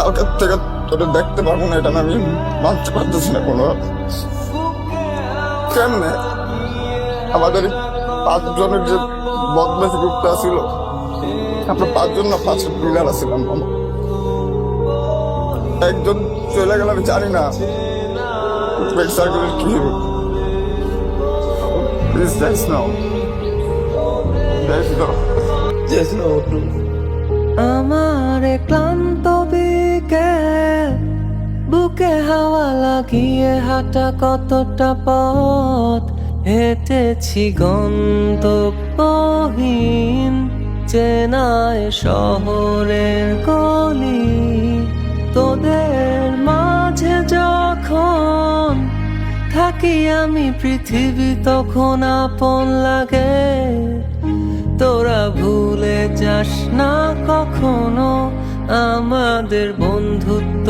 কালকের থেকে তোরে দেখতে পারবো না, এটা না আমি মানতে পারতেছি না কোনো। কেমনে আমাদের 5 জনের যে বদমাশি গ্রুপটা ছিল, আমরা 5 জন না 5 প্লেয়ার ছিলাম মামা। একজন চলে গেল, আমি জানি না সার্কেলের কি হলো। Please that's now, that's now, that's now. আমার ক্লান্ত বিকেল, বুকে হাওয়া লাগিয়ে হাঁটা কতটা পথ হেঁটেছি গন্তব্যহীন চেনায় শহরের গলি। তোদের মাঝে যখন থাকি আমি, পৃথিবী তখন আপন লাগে। তোরা ভুলে যাস না কখনো আমাদের বন্ধুত্ব